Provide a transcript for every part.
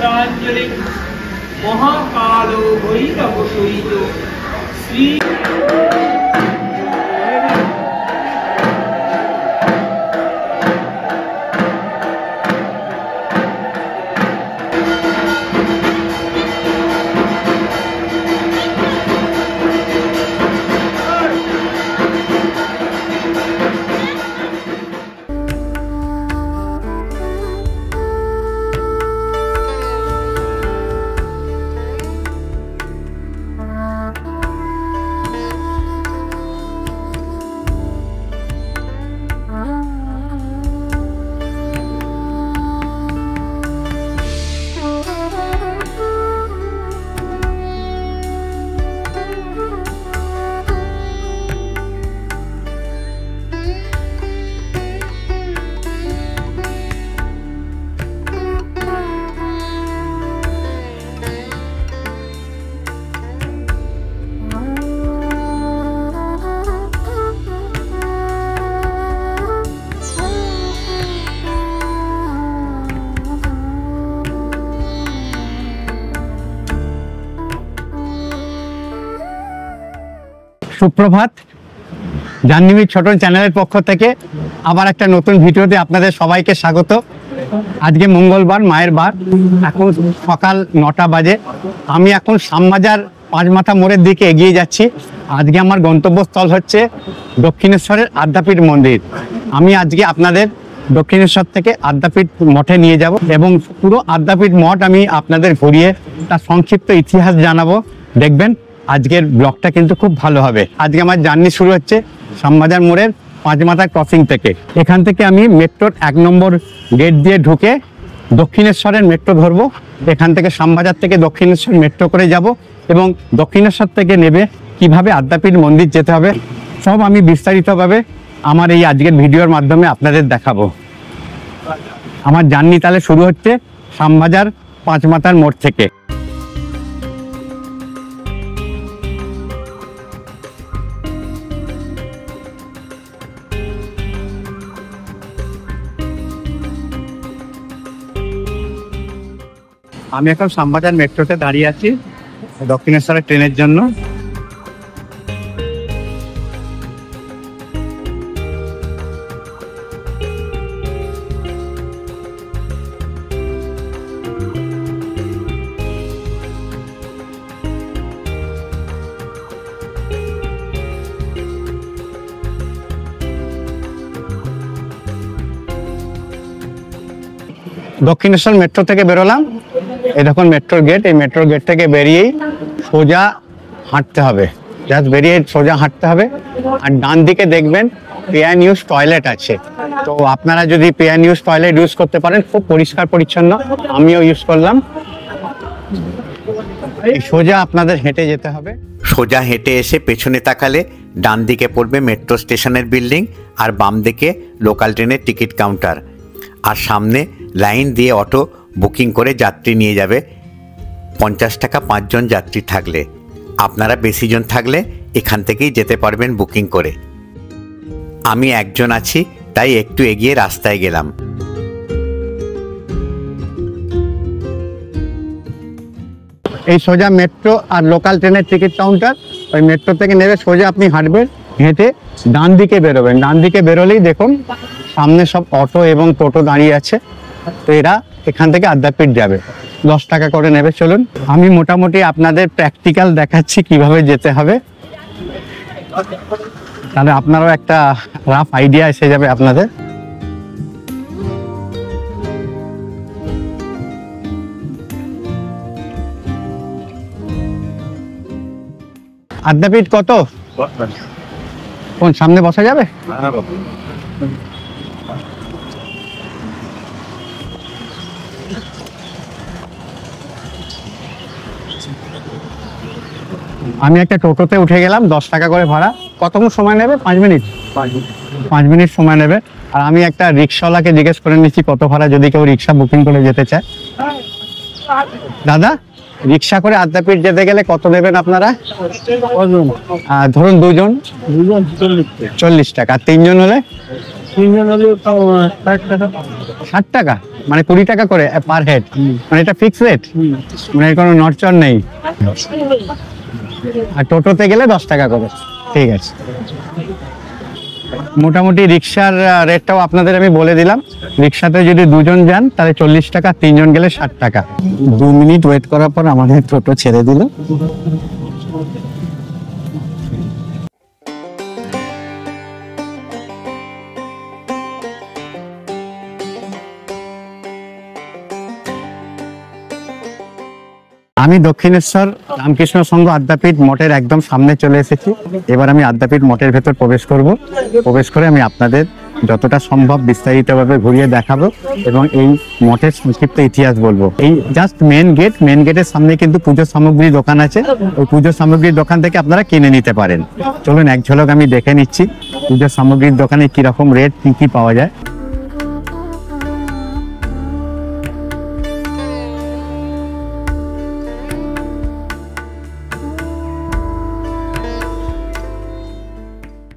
পুষ্পাঞ্জলি মহাকালো ভৈরব সহিত শ্রী সুপ্রভাত। জাহ্নবী ছোটন চ্যানেলের পক্ষ থেকে আবার একটা নতুন ভিডিওতে আপনাদের সবাইকে স্বাগত। আজকে মঙ্গলবার, মায়ের বার। এখন সকাল 9টা বাজে। আমি এখন শ্যামবাজার পাঁচমাথা মোড়ের দিকে এগিয়ে যাচ্ছি। আজকে আমার গন্তব্যস্থল হচ্ছে দক্ষিণেশ্বরের আদ্যাপীঠ মন্দির। আমি আজকে আপনাদের দক্ষিণেশ্বর থেকে আদ্যাপীঠ মঠে নিয়ে যাব এবং পুরো আদ্যাপীঠ মঠ আমি আপনাদের ঘুরিয়ে তার সংক্ষিপ্ত ইতিহাস জানাবো। দেখবেন আজকের ব্লগটা কিন্তু খুব ভালো হবে। আজকে আমার জার্নি শুরু হচ্ছে শ্যামবাজার মোড়ের পাঁচমাথা ক্রসিং থেকে। এখান থেকে আমি মেট্রোর 1 নম্বর গেট দিয়ে ঢুকে দক্ষিণেশ্বরের মেট্রো ধরবো। এখান থেকে শ্যামবাজার থেকে দক্ষিণেশ্বর মেট্রো করে যাব এবং দক্ষিণেশ্বর থেকে নেবে কিভাবে আদ্যাপীঠ মন্দির যেতে হবে সব আমি বিস্তারিতভাবে আমার এই আজকের ভিডিওর মাধ্যমে আপনাদের দেখাবো। আমার জার্নি তাহলে শুরু হচ্ছে শ্যামবাজার পাঁচমাথার মোড় থেকে। আমি এখন শ্যামবাজার মেট্রোতে দাঁড়িয়ে আছি দক্ষিণেশ্বরের ট্রেনের জন্য। দক্ষিণেশ্বর মেট্রো থেকে বেরোলাম। এই দেখুন মেট্রোর গেট। এই মেট্রোর গেট থেকে বেরিয়েই সোজা হাঁটতে হবে, জাস্ট বেরিয়ে সোজা হাঁটতে হবে। আর ডান দিকে দেখবেন পেয়ান ইউজ টয়লেট আছে। তো আপনারা যদি পেয়ান ইউজ টয়লেট ইউজ করতে পারেন, খুব পরিষ্কার পরিচ্ছন্ন, আমিও ইউজ করলাম। এই সোজা আপনাদের হেঁটে যেতে হবে। সোজা হেঁটে এসে পেছনে তাকালে ডান দিকে পড়বে মেট্রো স্টেশনের বিল্ডিং, আর বাম দিকে লোকাল ট্রেনের টিকিট কাউন্টার। আর সামনে লাইন দিয়ে অটো বুকিং করে যাত্রী নিয়ে যাবে। 50 টাকা 5 জন যাত্রী থাকলে। আপনারা বেশি জন থাকলে এখান থেকেই যেতে পারবেন বুকিং করে। আমি একজন আছি, তাই একটু এগিয়ে রাস্তায় গেলাম। এই সোজা মেট্রো আর লোকাল ট্রেনের টিকিট কাউন্টার। ওই মেট্রো থেকে নেবে সোজা আপনি হাঁটবেন, হেঁটে ডান দিকে বেরোবেন। ডান দিকে বেরোলেই দেখুন সামনে সব অটো এবং টোটো দাঁড়িয়ে আছে। তো এরা এখান থেকে আদ্যাপীঠ যাবে। 10 টাকা করে নেবে। চলুন আমি মোটামুটি আপনাদের প্র্যাকটিক্যাল দেখাচ্ছি কিভাবে যেতে হবে, তাহলে আপনারাও একটা রাফ আইডিয়া এসে যাবে আপনাদের। আদ্যাপীঠ কত? কোন সামনে বসা যাবে? আমি একটা টোটোতে উঠে গেলাম, 10 টাকা করে ভাড়া। কতক্ষণ সময় নেবে? 5 মিনিট। 5 মিনিট সময় নেবে। আর আমি একটা রিক্সাওয়ালাকে জিজ্ঞেস করে নিচ্ছি কত ভাড়া, যদি কেউ রিক্সা বুকিং করে যেতে চায়। দাদা, রিক্সা করে আদ্যাপীঠ যেতে গেলে কত নেবেন আপনারা? ধরুন 2 জন 40 টাকা। 3 জন হলে তিনজন হলে 60 টাকা। 60 টাকা মানে 20 টাকা করে পার হেড, মানে এটা ফিক্স রেট, মানে কোনো নড়চড় নেই। আর টোটোতে গেলে 10 টাকা করে। ঠিক আছে, মোটামুটি রিক্সার রেটটাও আপনাদের আমি বলে দিলাম। রিক্সাতে যদি 2 জন যান তাহলে 40 টাকা, 3 জন গেলে 60 টাকা। 2 মিনিট ওয়েট করার পর আমাদের টোটো ছেড়ে দিল। আমি দক্ষিণেশ্বর রামকৃষ্ণ সংঘ আদ্যাপীঠ মঠের একদম সামনে চলে এসেছি। এবার আমি আদ্যাপীঠ মঠের ভেতর প্রবেশ করব। প্রবেশ করে আমি আপনাদের যতটা সম্ভব বিস্তারিতভাবে ঘুরিয়ে দেখাবো এবং এই মঠের সংক্ষিপ্ত ইতিহাস বলবো। এই জাস্ট মেন গেটের সামনে কিন্তু পুজো সামগ্রী দোকান আছে। ওই পুজো সামগ্রীর দোকান থেকে আপনারা কিনে নিতে পারেন। চলুন এক ঝলক আমি দেখে নিচ্ছি পুজো সামগ্রীর দোকানে কিরকম রেট, কি পাওয়া যায়।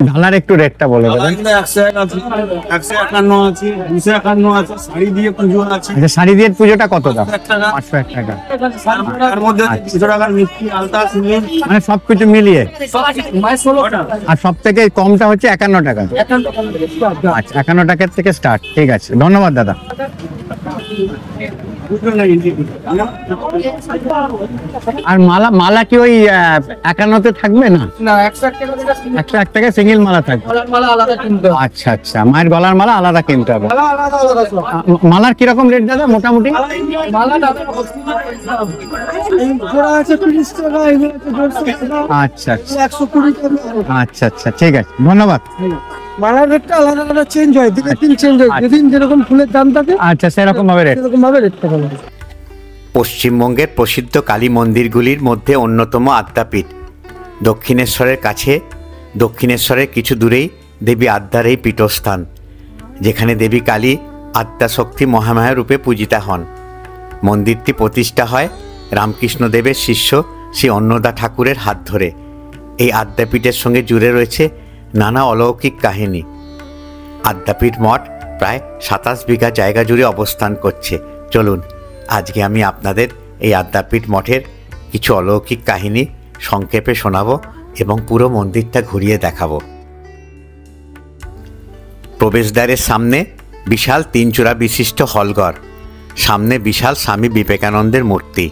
ঢালার একটু রেটটা বলে দেবেন। 151 আছে, 251 আছে, শাড়ি দিয়ে পুজো আছে। আচ্ছা, শাড়ি দিয়ে পুজোটা কত দাম? 501 টাকা। তার মধ্যে 200 টাকার মিষ্টি, আলতা, সিমেন্ট, মানে সবকিছু মিলিয়ে। 16 টাকা। আর সব থেকে কমটা হচ্ছে 51 টাকা। আচ্ছা, 51 টাকার থেকে স্টার্ট। ঠিক আছে, ধন্যবাদ দাদা। আর মালা কি ওই 51তে থাকবে না? না, 101 টাকা সিঙ্গেল মালা থাকবে। মালা আলাদা কিনতে হবে। আচ্ছা আচ্ছা, মায়ের গলার মালা আলাদা কিনতে হবে। মালার কিরকম রেট দাদা মোটামুটি? মালা দাদা জোড়া আছে 30 টাকা, এগুলো আছে 150 টাকা। আচ্ছা আচ্ছা 120 টাকা। আচ্ছা আচ্ছা, ঠিক আছে, ধন্যবাদ। মালার রেটটা আলাদা আলাদা চেঞ্জ হয়, দিনের দিন চেঞ্জ হয়, যেদিন যেরকম ফুলের দাম থাকে আচ্ছা সেরকম ভাবে রেট, সেরকম ভাবে রেটটা হবে। পশ্চিমবঙ্গের প্রসিদ্ধ কালী মন্দিরগুলির মধ্যে অন্যতম আদ্যাপীঠ। দক্ষিণেশ্বরের কাছে, দক্ষিণেশ্বরের কিছু দূরেই দেবী আদ্যার এই পীঠস্থান, যেখানে দেবী কালী আদ্যাশক্তি মহামায়া রূপে পূজিতা হন। মন্দিরটি প্রতিষ্ঠা হয় রামকৃষ্ণদেবের শিষ্য শ্রী অন্নদা ঠাকুরের হাত ধরে। এই আদ্যাপীঠের সঙ্গে জুড়ে রয়েছে নানা অলৌকিক কাহিনী। আদ্যাপীঠ মঠ প্রায় 27 বিঘা জায়গা জুড়ে অবস্থান করছে। চলুন আজকে আমি আপনাদের এই আদ্যাপীঠ মঠের কিছু অলৌকিক কাহিনী সংক্ষেপে শোনাবো এবং পুরো মন্দিরটা ঘুরিয়ে দেখাবো। প্রবেশদ্বারের সামনে বিশাল 3 চূড়া বিশিষ্ট হলঘর, সামনে বিশাল স্বামী বিবেকানন্দের মূর্তি।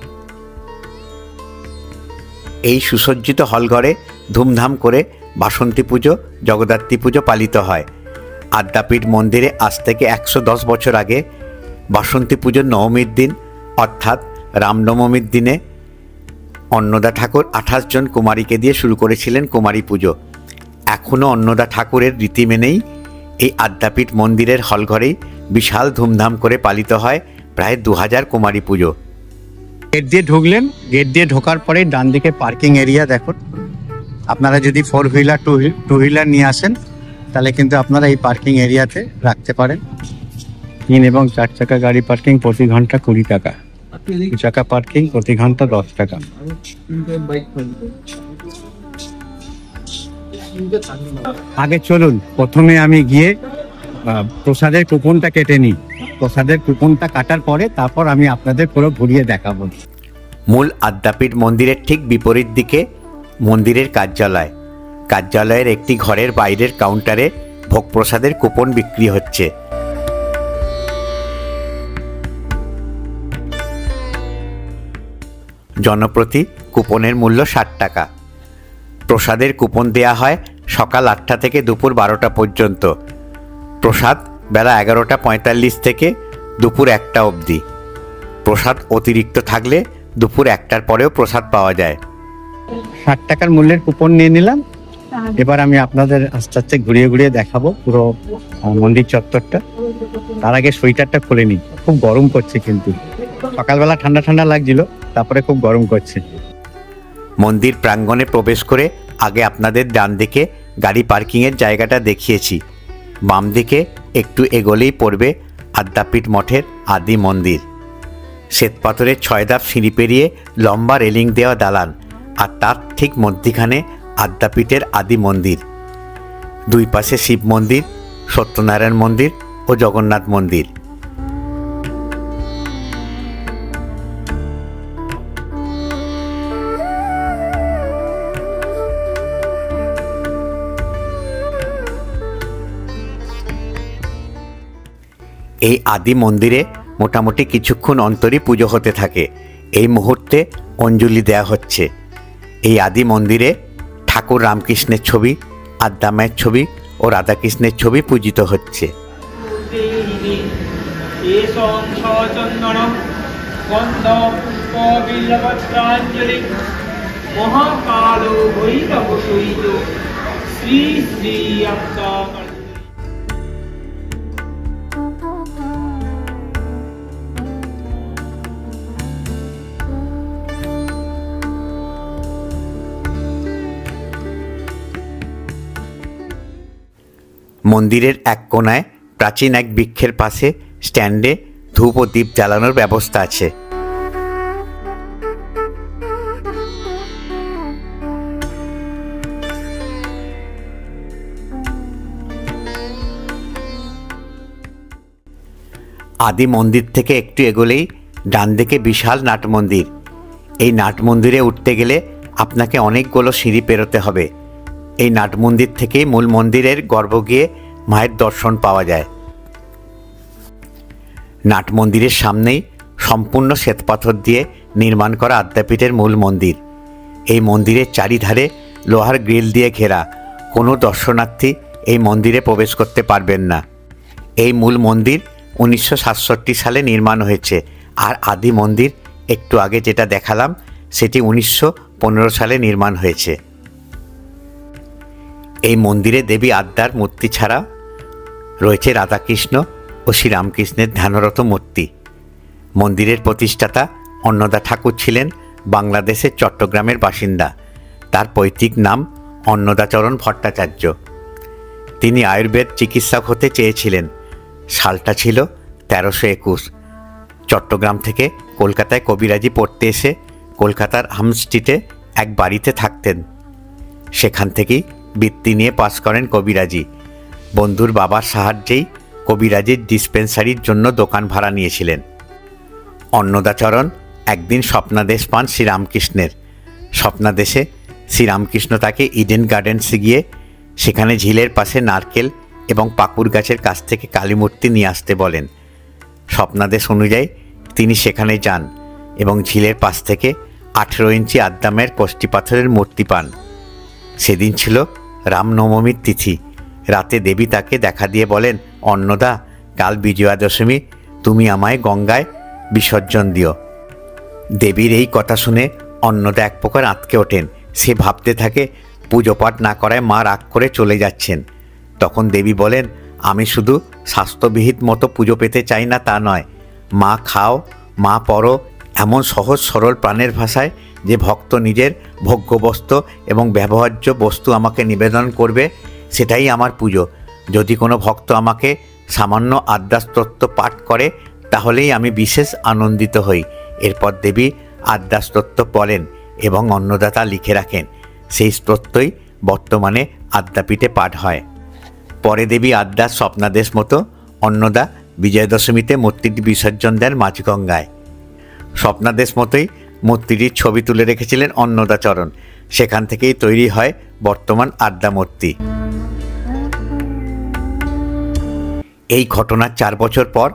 এই সুসজ্জিত হলঘরে ধুমধাম করে বাসন্তী পুজো, জগদ্ধাত্রী পুজো পালিত হয়। আদ্যাপীঠ মন্দিরে আজ থেকে 110 বছর আগে বাসন্তী পুজোর নবমীর দিন অর্থাৎ রামনবমীর দিনে অন্নদা ঠাকুর 28 জন কুমারীকে দিয়ে শুরু করেছিলেন কুমারী পুজো। এখনও অন্নদা ঠাকুরের রীতি মেনেই এই আদ্যাপীঠ মন্দিরের হলঘরেই বিশাল ধুমধাম করে পালিত হয় প্রায় 2000 কুমারী পুজো। গেট দিয়ে ঢুকলেন, গেট দিয়ে ঢোকার পরে ডান দিকে পার্কিং এরিয়া দেখুন। আপনারা যদি 4 হুইলার 2 হুইলার নিয়ে আসেন তাহলে কিন্তু আপনারা এই পার্কিং এরিয়াতে রাখতে পারেন। 3 এবং 4 চাকা গাড়ি পার্কিং প্রতি ঘন্টা 20 টাকা, 2 চাকা পার্কিং প্রতি ঘন্টা 10 টাকা। আগে চলুন প্রথমে আমি গিয়ে প্রসাদের কুপনটা কেটে নিই। প্রসাদের কুপনটা কাটার পরে তারপর আমি আপনাদের পুরো ঘুরিয়ে দেখাবো। মূল আদ্যাপীঠ মন্দিরের ঠিক বিপরীত দিকে মন্দিরের কার্যালয়। কার্যালয়ের একটি ঘরের বাইরের কাউন্টারে ভোগ প্রসাদের কুপন বিক্রি হচ্ছে। জনপ্রতি কুপনের মূল্য 60 টাকা। প্রসাদের কুপন দেয়া হয় সকাল 8টা থেকে দুপুর 12টা পর্যন্ত। প্রসাদ বেলা 11:45 থেকে দুপুর 1টা অবধি। প্রসাদ অতিরিক্ত থাকলে দুপুর 1টার পরেও প্রসাদ পাওয়া যায়। 60 টাকার মূল্যের কুপন নিয়ে নিলাম। এবার আমি আপনাদের আস্তে আস্তে ঘুরিয়ে ঘুরিয়ে দেখাবো পুরো মন্দির চত্বরটা। তার আগে সোয়েটারটা খুলে নিই, খুব গরম করছে, কিন্তু সকালবেলা ঠান্ডা ঠান্ডা লাগছিল, তারপরে খুব গরম করছে। মন্দির প্রাঙ্গণে প্রবেশ করে আগে আপনাদের ডান দিকে গাড়ি পার্কিংয়ের জায়গাটা দেখিয়েছি। বাম দিকে একটু এগোলেই পড়বে আদ্যাপীঠ মঠের আদি মন্দির। শ্বেতপাথরের 6 ধাপ সিঁড়ি পেরিয়ে লম্বা রেলিং দেওয়া দালান, আর তার ঠিক মধ্যিখানে আদ্যাপীঠের আদি মন্দির। দুই পাশে শিব মন্দির, সত্যনারায়ণ মন্দির ও জগন্নাথ মন্দির। এই আদি মন্দিরে মোটামুটি কিছুক্ষণ অন্তরই পুজো হতে থাকে। এই মুহূর্তে অঞ্জলি দেয়া হচ্ছে। এই আদি মন্দিরে ঠাকুর রামকৃষ্ণের ছবি, আদ্যা মায়ের ছবি ও রাধাকৃষ্ণের ছবি পূজিত হচ্ছে। মন্দিরের এক কোণায় প্রাচীন এক বৃক্ষের পাশে স্ট্যান্ডে ধূপ ও দীপ জ্বালানোর ব্যবস্থা আছে। আদি মন্দির থেকে একটু এগোলেই ডান দিকে বিশাল নাট মন্দির। এই নাট মন্দিরে উঠতে গেলে আপনাকে অনেকগুলো সিঁড়ি পেরোতে হবে। এই নাট মন্দির থেকেই মূল মন্দিরের গর্ভ গিয়ে মায়ের দর্শন পাওয়া যায়। নাট মন্দিরের সামনেই সম্পূর্ণ শ্বেতপাথর দিয়ে নির্মাণ করা আদ্যাপীঠের মূল মন্দির। এই মন্দিরের চারিধারে লোহার গ্রিল দিয়ে ঘেরা। কোনো দর্শনার্থী এই মন্দিরে প্রবেশ করতে পারবেন না। এই মূল মন্দির 1967 সালে নির্মাণ হয়েছে, আর আদি মন্দির একটু আগে যেটা দেখালাম সেটি 1915 সালে নির্মাণ হয়েছে। এই মন্দিরে দেবী আদ্যার মূর্তি ছাড়া রয়েছে রাধাকৃষ্ণ ও শ্রীরামকৃষ্ণের ধ্যানরত মূর্তি। মন্দিরের প্রতিষ্ঠাতা অন্নদা ঠাকুর ছিলেন বাংলাদেশের চট্টগ্রামের বাসিন্দা। তার পৈতৃক নাম অন্নদাচরণ ভট্টাচার্য। তিনি আয়ুর্বেদ চিকিৎসক হতে চেয়েছিলেন। সালটা ছিল 1321। চট্টগ্রাম থেকে কলকাতায় কবিরাজি পড়তে এসে কলকাতার হামস্ট্রিটে এক বাড়িতে থাকতেন। সেখান থেকেই বৃত্তি নিয়ে পাশ করেন কবিরাজি। বন্ধুর বাবার সাহায্যেই কবিরাজির ডিসপেন্সারির জন্য দোকান ভাড়া নিয়েছিলেন। অন্নদাচরণ একদিন স্বপ্নাদেশ পান শ্রীরামকৃষ্ণের। স্বপ্নাদেশে শ্রীরামকৃষ্ণ তাকে ইডেন গার্ডেন্সে গিয়ে সেখানে ঝিলের পাশে নারকেল এবং পাকুর গাছের কাছ থেকে কালীমূর্তি নিয়ে আসতে বলেন। স্বপ্নাদেশ অনুযায়ী তিনি সেখানে যান এবং ঝিলের পাশ থেকে 18 ইঞ্চি আদ্যামের কষ্টি পাথরের মূর্তি পান। সেদিন ছিল রামনবমীর তিথি। রাতে দেবী তাকে দেখা দিয়ে বলেন, অন্নদা, কাল বিজয়া দশমী, তুমি আমায় গঙ্গায় বিসর্জন দিও। দেবীর এই কথা শুনে অন্নদা এক প্রকার আঁতকে ওঠেন। সে ভাবতে থাকে পুজো পাঠ না করায় মা রাগ করে চলে যাচ্ছেন। তখন দেবী বলেন, আমি শুধু স্বাস্থ্যবিহিত মতো পুজো পেতে চাই না তা নয়, মা খাও, মা পড়ো, এমন সহজ সরল প্রাণের ভাষায় যে ভক্ত নিজের ভোগ্যবস্তু এবং ব্যবহার্য বস্তু আমাকে নিবেদন করবে, সেটাই আমার পুজো। যদি কোনো ভক্ত আমাকে সামান্য আদ্যাস্তোত্র পাঠ করে তাহলেই আমি বিশেষ আনন্দিত হই। এরপর দেবী আদ্যাস্তোত্র পড়েন এবং অন্নদাতা লিখে রাখেন। সেই স্তোত্রই বর্তমানে আদ্যাপীঠে পাঠ হয়। পরে দেবী আদ্যার স্বপ্নাদেশ মতো অন্নদা বিজয়া দশমীতে মূর্তিটি বিসর্জন দেন মাঝগঙ্গায়। স্বপ্নাদেশ মতোই মূর্তিটির ছবি তুলে রেখেছিলেন অন্নদাচরণ। সেখান থেকেই তৈরি হয় বর্তমান আদ্যা মূর্তি। এই ঘটনার 4 বছর পর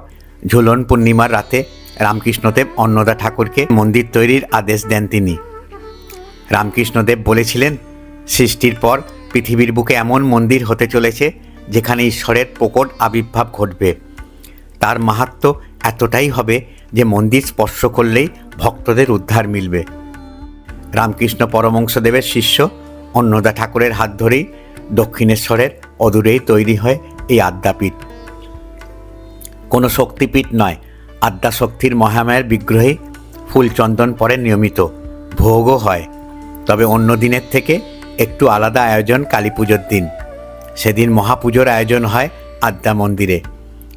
ঝুলন পূর্ণিমার রাতে রামকৃষ্ণদেব অন্নদা ঠাকুরকে মন্দির তৈরির আদেশ দেন। তিনি রামকৃষ্ণদেব বলেছিলেন, সৃষ্টির পর পৃথিবীর বুকে এমন মন্দির হতে চলেছে যেখানে ঈশ্বরের প্রকট আবির্ভাব ঘটবে। তার মাহাত্ম্য এতটাই হবে যে মন্দির স্পর্শ করলেই ভক্তদের উদ্ধার মিলবে। রামকৃষ্ণ পরমহংসদেবের শিষ্য অন্নদা ঠাকুরের হাত ধরেই দক্ষিণেশ্বরের অদূরেই তৈরি হয় এই আদ্যাপীঠ। কোনো শক্তিপীঠ নয়, আদ্যাশক্তির মহামায়ার বিগ্রহে ফুল চন্দন পরে নিয়মিত ভোগও হয়। তবে অন্য দিনের থেকে একটু আলাদা আয়োজন কালী পুজোর দিন। সেদিন মহাপুজোর আয়োজন হয় আদ্যা মন্দিরে।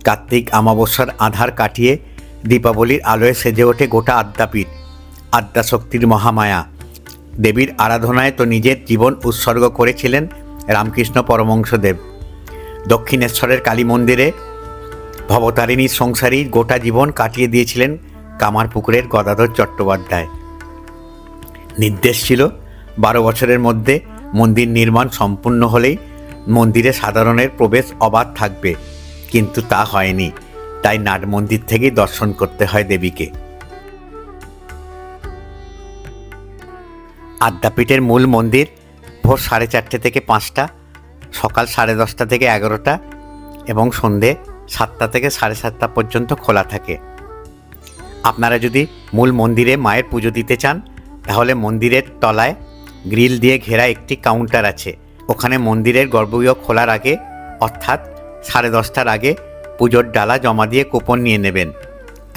কার্তিক অমাবস্যার আধার কাটিয়ে দীপাবলির আলোয় সেজে ওঠে গোটা আদ্যাপীঠ। আদ্যাশক্তির মহামায়া দেবীর আরাধনায় তো নিজের জীবন উৎসর্গ করেছিলেন রামকৃষ্ণ পরমহংসদেব। দক্ষিণেশ্বরের কালী মন্দিরে ভবতারিণীর সংসারী গোটা জীবন কাটিয়ে দিয়েছিলেন কামারপুকুরের গদাধর চট্টোপাধ্যায়। নির্দেশ ছিল 12 বছরের মধ্যে মন্দির নির্মাণ সম্পূর্ণ হলেই মন্দিরে সাধারণের প্রবেশ অবাধ থাকবে, কিন্তু তা হয়নি। তাই নাট মন্দির থেকেই দর্শন করতে হয় দেবীকে। আদ্যাপীঠের মূল মন্দির ভোর 4:30 থেকে 5টা, সকাল 10:30 থেকে 11টা এবং সন্ধে 7টা থেকে 7:30 পর্যন্ত খোলা থাকে। আপনারা যদি মূল মন্দিরে মায়ের পুজো দিতে চান তাহলে মন্দিরের তলায় গ্রিল দিয়ে ঘেরা একটি কাউন্টার আছে। ওখানে মন্দিরের গর্ভগৃহ খোলার আগে অর্থাৎ 10:30টার আগে পুজোর ডালা জমা দিয়ে কুপন নিয়ে নেবেন।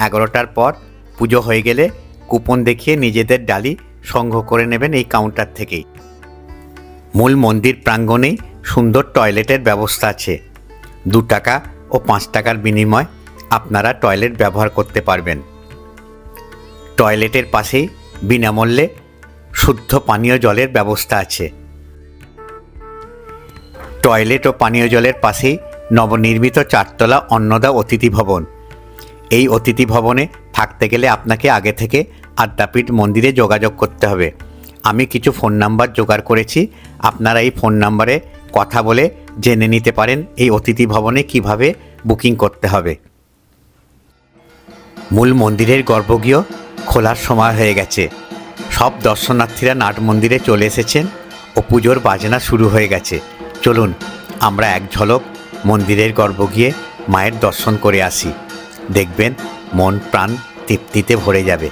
11টার পর পুজো হয়ে গেলে কুপন দেখিয়ে নিজেদের ডালি সংগ্রহ করে নেবেন এই কাউন্টার থেকেই। মূল মন্দির প্রাঙ্গণেই সুন্দর টয়লেটের ব্যবস্থা আছে। 2 টাকা ও 5 টাকার বিনিময়ে আপনারা টয়লেট ব্যবহার করতে পারবেন। টয়লেটের পাশেই বিনামূল্যে শুদ্ধ পানীয় জলের ব্যবস্থা আছে। টয়লেট ও পানীয় জলের পাশেই নবনির্মিত 4তলা অন্নদা অতিথি ভবন। এই অতিথি ভবনে থাকতে গেলে আপনাকে আগে থেকে আদ্যাপীঠ মন্দিরে যোগাযোগ করতে হবে। আমি কিছু ফোন নাম্বার জোগাড় করেছি, আপনারা এই ফোন নাম্বারে কথা বলে জেনে নিতে পারেন এই অতিথি ভবনে কিভাবে বুকিং করতে হবে। মূল মন্দিরের গর্ভগৃহ খোলার সময় হয়ে গেছে। সব দর্শনার্থীরা নাট মন্দিরে চলে এসেছেন ও পুজোর বাজনা শুরু হয়ে গেছে। চলুন আমরা এক ঝলক মন্দিরের গর্ভগৃহে মায়ের দর্শন করে আসি। দেখবেন মন প্রাণ তৃপ্তিতে ভরে যাবে।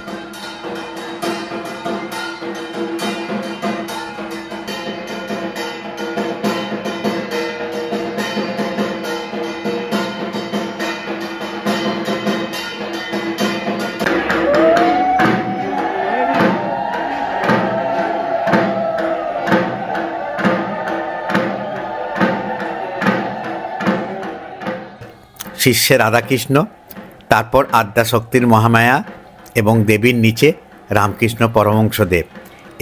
শীর্ষে রাধাকৃষ্ণ, তারপর আদ্যাশক্তির মহামায়া এবং দেবীর নিচে রামকৃষ্ণ পরমহংসদেব।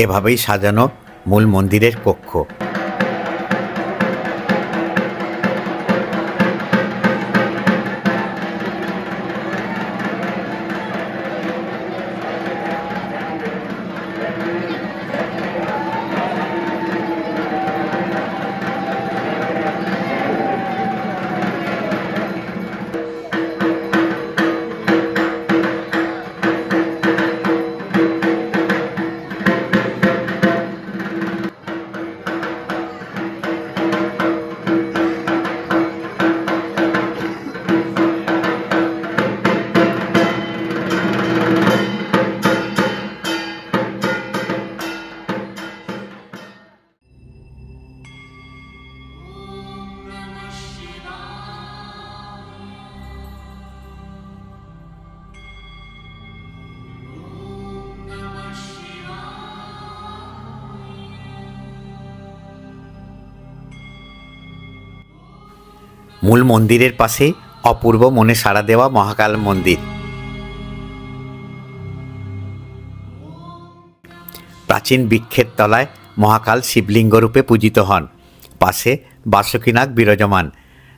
এভাবেই সাজানো মূল মন্দিরের কক্ষ। মূল মন্দিরের পাশেই অপূর্ব মনে সাড়া দেওয়া মহাকাল মন্দির। প্রাচীন বৃক্ষের তলায় মহাকাল শিবলিঙ্গ রূপে পূজিত হন। পাশে বাসুকীনাগ বিরাজমান,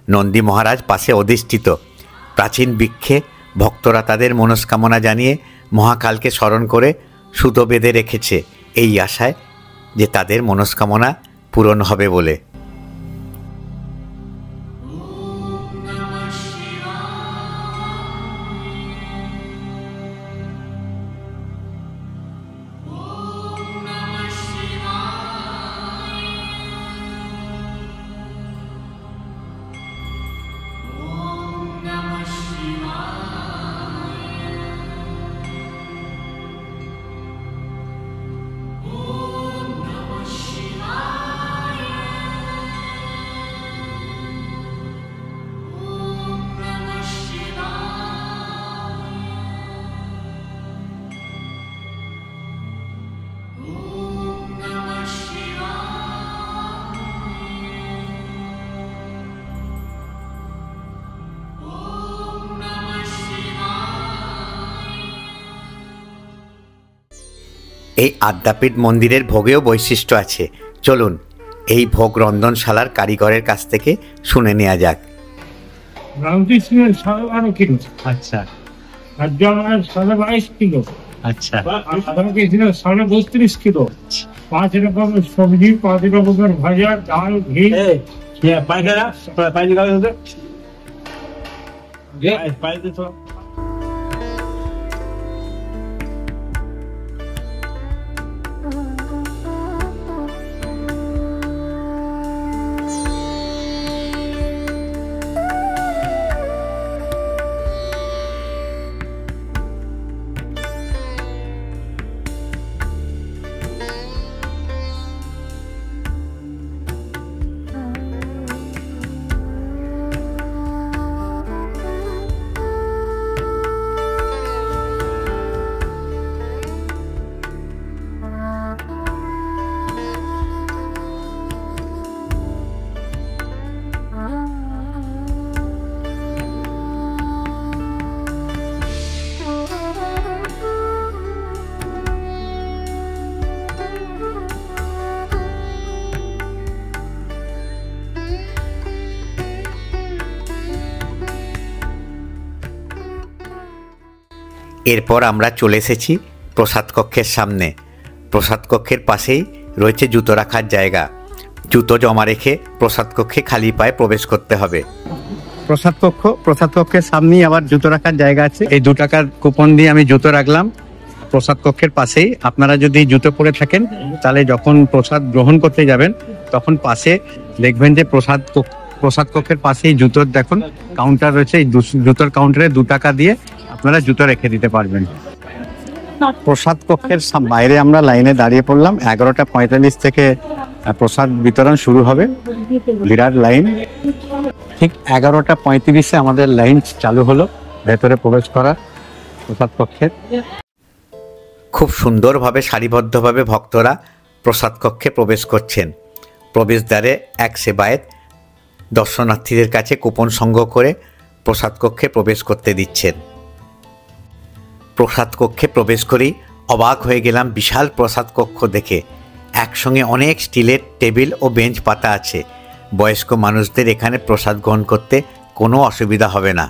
নন্দী মহারাজ পাশে অধিষ্ঠিত। প্রাচীন বৃক্ষে ভক্তরা তাদের মনস্কামনা জানিয়ে মহাকালকে স্মরণ করে সুতো বেঁধে রেখেছে, এই আশায় যে তাদের মনস্কামনা পূরণ হবে বলে। এই আদ্যাপীঠ মন্দিরের ভোগেও বৈশিষ্ট্য আছে। চলুন এই ভোগ রন্ধনশালার কারিগরের কাছ থেকে শুনে নেওয়া যাক। রামকৃষ্ণের 12.5 কিলো, আচ্ছা আর জমার 22.5 কিলো, আচ্ছা আর রামকৃষ্ণের 32.5 কিলো। 5 রকমের সবজি, 5 রকমের ভাজা, ডাল, ঘি। এরপর আমরা চলে এসেছি প্রসাদ কক্ষের সামনে। প্রসাদ কক্ষের পাশেই রয়েছে জুতো রাখার জায়গা। জুতো জমা রেখে প্রসাদ কক্ষে খালি পায়ে প্রবেশ করতে হবে। প্রসাদ কক্ষের সামনেই আবার জুতো রাখার জায়গা আছে। এই 2 টাকার কুপন দিয়ে আমি জুতো রাখলাম প্রসাদ কক্ষের পাশেই। আপনারা যদি জুতো পরে থাকেন তাহলে যখন প্রসাদ গ্রহণ করতে যাবেন তখন পাশে দেখবেন যে প্রসাদ কক্ষের পাশেই জুতোর দেখুন কাউন্টার রয়েছে। এই জুতোর কাউন্টারে 2 টাকা দিয়ে আপনারা জুতো রেখে দিতে পারবেন। প্রসাদ কক্ষের বাইরে আমরা লাইনে দাঁড়িয়ে পড়লাম। 11:45 থেকে প্রসাদ বিতরণ শুরু হবে। বিরাট লাইন। ঠিক 11:35 আমাদের লাইন চালু হলো ভেতরে প্রবেশ করার প্রসাদ কক্ষের। খুব সুন্দরভাবে সারিবদ্ধভাবে ভক্তরা প্রসাদ কক্ষে প্রবেশ করছেন। প্রবেশদ্বারে এক সেবায়েত দর্শনার্থীদের কাছে কুপন সংগ্রহ করে প্রসাদ কক্ষে প্রবেশ করতে দিচ্ছেন। প্রসাদ কক্ষে প্রবেশ করেই অবাক হয়ে গেলাম বিশাল প্রসাদ কক্ষ দেখে। একসঙ্গে অনেক স্টিলের টেবিল ও বেঞ্চ পাতা আছে। বয়স্ক মানুষদের এখানে প্রসাদ গ্রহণ করতে কোনো অসুবিধা হবে না।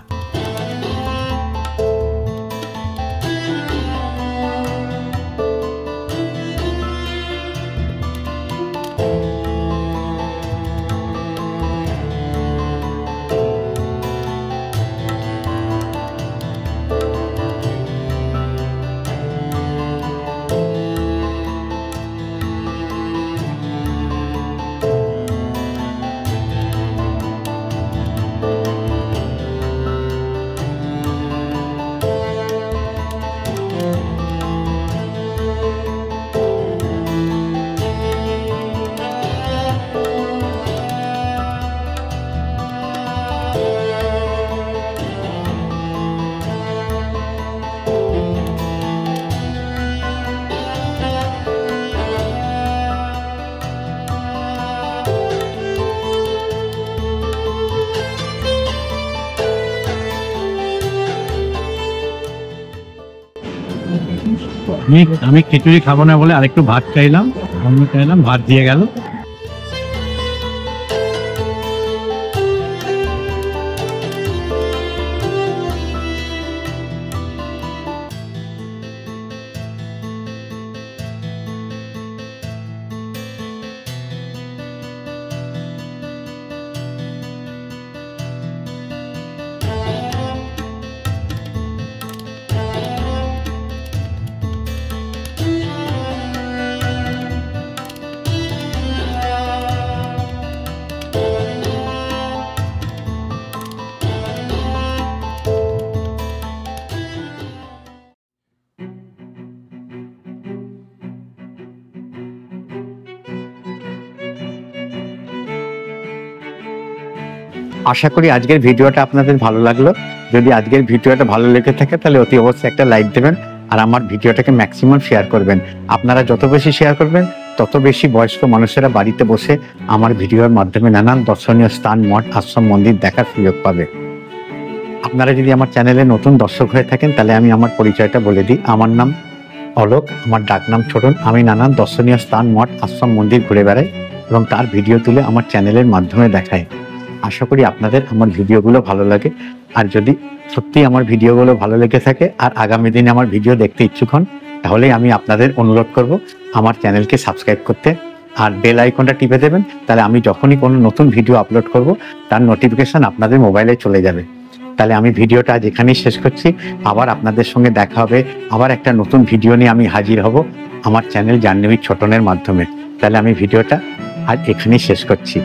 আমি খিচুড়ি খাবো না বলে আরেকটু ভাত চাইলাম, ভাত দিয়ে গেল। আশা করি আজকের ভিডিওটা আপনাদের ভালো লাগলো। যদি আজকের ভিডিওটা ভালো লেগে থাকে তাহলে অতি অবশ্যই একটা লাইক দেবেন আর আমার ভিডিওটাকে ম্যাক্সিমাম শেয়ার করবেন। আপনারা যত বেশি শেয়ার করবেন তত বেশি বয়স্ক মানুষেরা বাড়িতে বসে আমার ভিডিওর মাধ্যমে নানান দর্শনীয় স্থান, মঠ, আশ্রম, মন্দির দেখার সুযোগ পাবে। আপনারা যদি আমার চ্যানেলে নতুন দর্শক হয়ে থাকেন তাহলে আমি আমার পরিচয়টা বলে দিই। আমার নাম অলোক, আমার ডাকনাম ছোটন। আমি নানান দর্শনীয় স্থান, মঠ, আশ্রম, মন্দির ঘুরে বেড়াই। এবং তার ভিডিও তুলে আমার চ্যানেলের মাধ্যমে দেখায়। আশা করি আপনাদের আমার ভিডিওগুলো ভালো লাগে। আর যদি সত্যি আমার ভিডিওগুলো ভালো লেগে থাকে আর আগামী দিনে আমার ভিডিও দেখতে ইচ্ছুক হন, তাহলেই আমি আপনাদের অনুরোধ করব আমার চ্যানেলকে সাবস্ক্রাইব করতে আর বেল আইকনটা টিপে দেবেন। তাহলে আমি যখনই কোনো নতুন ভিডিও আপলোড করব তার নোটিফিকেশন আপনাদের মোবাইলে চলে যাবে। তাহলে আমি ভিডিওটা আজ এখানেই শেষ করছি। আবার আপনাদের সঙ্গে দেখা হবে, আবার একটা নতুন ভিডিও নিয়ে আমি হাজির হব আমার চ্যানেল জাহ্নবী ছোটনের মাধ্যমে। তাহলে আমি ভিডিওটা আজ এখানেই শেষ করছি।